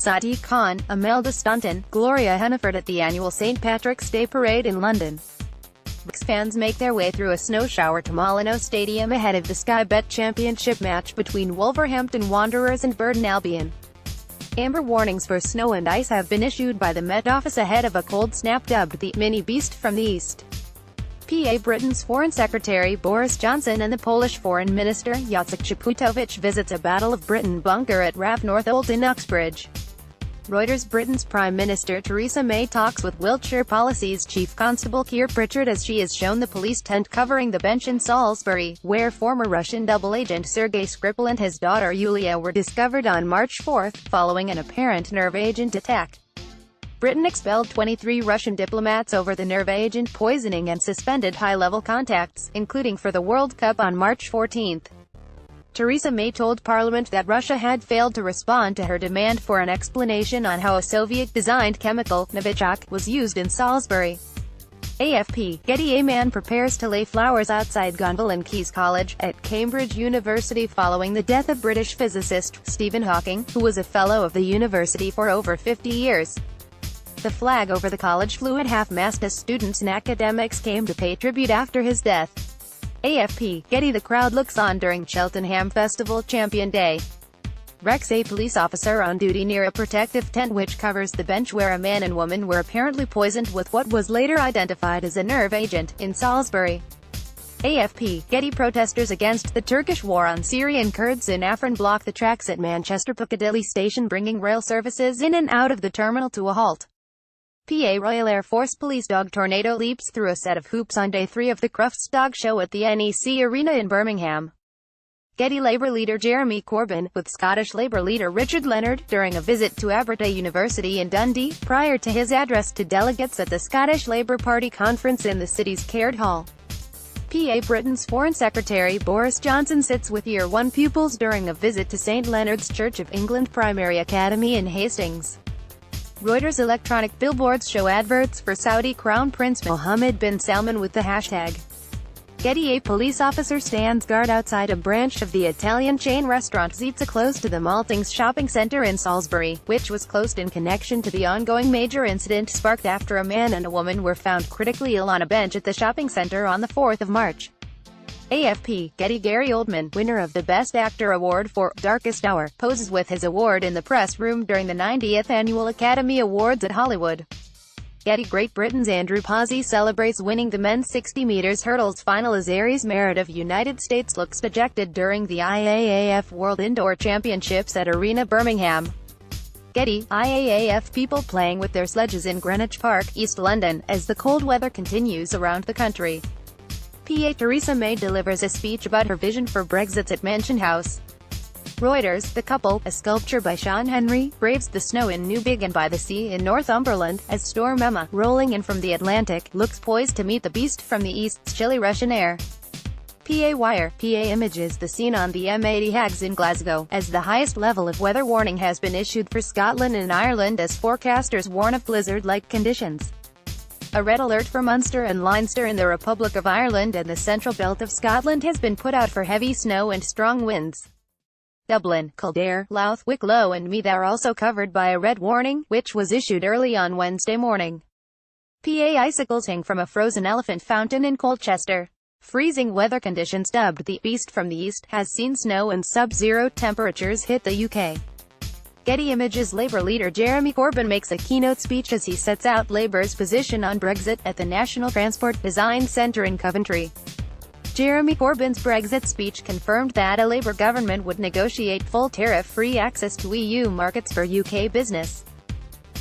Sadiq Khan, Imelda Staunton, Gloria Hunniford at the annual St. Patrick's Day Parade in London. Reds fans make their way through a snow shower to Molineux Stadium ahead of the Sky Bet Championship match between Wolverhampton Wanderers and Burton Albion. Amber warnings for snow and ice have been issued by the Met Office ahead of a cold snap dubbed the mini beast from the east. PA Britain's Foreign Secretary Boris Johnson and the Polish Foreign Minister Jacek Czaputowicz visits a Battle of Britain bunker at RAF Northolt in Uxbridge. Reuters. Britain's Prime Minister Theresa May talks with Wiltshire Policy's Chief Constable Keir Pritchard as she is shown the police tent covering the bench in Salisbury, where former Russian double agent Sergei Skripal and his daughter Yulia were discovered on March 4, following an apparent nerve agent attack. Britain expelled 23 Russian diplomats over the nerve agent poisoning and suspended high-level contacts, including for the World Cup on March 14. Theresa May told Parliament that Russia had failed to respond to her demand for an explanation on how a Soviet-designed chemical, Novichok, was used in Salisbury. AFP. Getty. A man prepares to lay flowers outside Gonville Caius College, at Cambridge University following the death of British physicist, Stephen Hawking, who was a fellow of the university for over 50 years. The flag over the college flew at half-mast as students and academics came to pay tribute after his death. AFP. Getty. The crowd looks on during Cheltenham Festival Champion Day. Rex. A police officer on duty near a protective tent which covers the bench where a man and woman were apparently poisoned with what was later identified as a nerve agent, in Salisbury. AFP. Getty. Protesters against the Turkish war on Syrian Kurds in Afrin block the tracks at Manchester Piccadilly Station, bringing rail services in and out of the terminal to a halt. PA. Royal Air Force police dog Tornado leaps through a set of hoops on Day 3 of the Crufts Dog Show at the NEC Arena in Birmingham. Getty. Labour leader Jeremy Corbyn, with Scottish Labour leader Richard Leonard, during a visit to Abertay University in Dundee, prior to his address to delegates at the Scottish Labour Party conference in the city's Caird Hall. PA. Britain's Foreign Secretary Boris Johnson sits with Year 1 pupils during a visit to St Leonard's Church of England Primary Academy in Hastings. Reuters. Electronic billboards show adverts for Saudi Crown Prince Mohammed bin Salman with the hashtag Getty. A police officer stands guard outside a branch of the Italian chain restaurant Zizza close to the Maltings shopping centre in Salisbury, which was closed in connection to the ongoing major incident sparked after a man and a woman were found critically ill on a bench at the shopping centre on the 4th of March. AFP. Getty. Gary Oldman, winner of the Best Actor Award for Darkest Hour, poses with his award in the press room during the 90th Annual Academy Awards at Hollywood. Getty. Great Britain's Andrew Pawsey celebrates winning the men's 60 meters hurdles final as Aries Merritt of United States looks dejected during the IAAF World Indoor Championships at Arena Birmingham. Getty. IAAF people playing with their sledges in Greenwich Park, East London, as the cold weather continues around the country. PA. Theresa May delivers a speech about her vision for Brexit at Mansion House. Reuters. The couple, a sculpture by Sean Henry, braves the snow in Newbiggin by the Sea in Northumberland, as Storm Emma, rolling in from the Atlantic, looks poised to meet the beast from the east's chilly Russian air. PA. Wire. PA images the scene on the M80 Hags in Glasgow, as the highest level of weather warning has been issued for Scotland and Ireland as forecasters warn of blizzard-like conditions. A red alert for Munster and Leinster in the Republic of Ireland and the central belt of Scotland has been put out for heavy snow and strong winds. Dublin, Kildare, Louth, Wicklow and Meath are also covered by a red warning, which was issued early on Wednesday morning. PA. Icicles hang from a frozen elephant fountain in Colchester. Freezing weather conditions dubbed the Beast from the East has seen snow and sub-zero temperatures hit the UK. Getty Images. Labour leader Jeremy Corbyn makes a keynote speech as he sets out Labour's position on Brexit, at the National Transport Design Centre in Coventry. Jeremy Corbyn's Brexit speech confirmed that a Labour government would negotiate full tariff-free access to EU markets for UK business.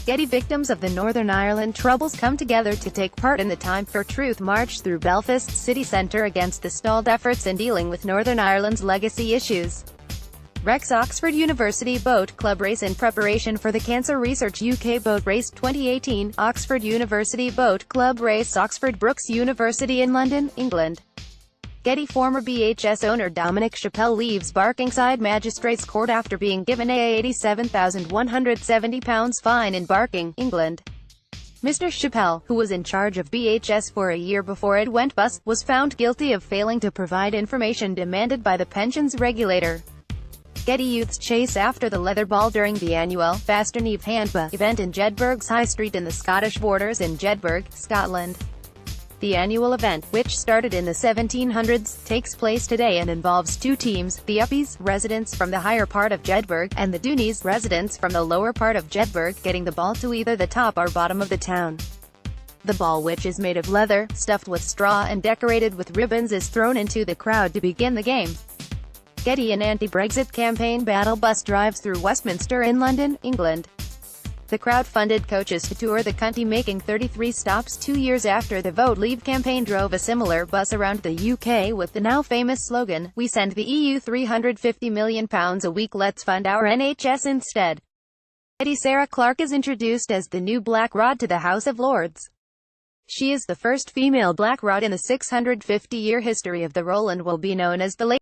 Getty. Victims of the Northern Ireland Troubles come together to take part in the Time for Truth march through Belfast city centre against the stalled efforts in dealing with Northern Ireland's legacy issues. Rex. Oxford University Boat Club race in preparation for the Cancer Research UK Boat Race 2018. Oxford University Boat Club race Oxford Brookes University in London, England. Getty. Former BHS owner Dominic Chappell leaves Barkingside Magistrates Court after being given a £87,170 fine in Barking, England. Mr. Chappell, who was in charge of BHS for a year before it went bust, was found guilty of failing to provide information demanded by the pensions regulator. Getty youths chase after the leather ball during the annual Fasterneave Handball event in Jedburgh's High Street in the Scottish Borders in Jedburgh, Scotland. The annual event, which started in the 1700s, takes place today and involves two teams, the Uppies, residents from the higher part of Jedburgh, and the Doonies, residents from the lower part of Jedburgh, getting the ball to either the top or bottom of the town. The ball, which is made of leather, stuffed with straw and decorated with ribbons, is thrown into the crowd to begin the game. Getty, an anti-Brexit campaign battle bus, drives through Westminster in London, England. The crowd funded coaches to tour the country, making 33 stops 2 years after the Vote Leave campaign drove a similar bus around the UK with the now famous slogan, "We send the EU £350 million a week, let's fund our NHS instead." Lady Sarah Clarke is introduced as the new Black Rod to the House of Lords. She is the first female Black Rod in the 650-year history of the role and will be known as the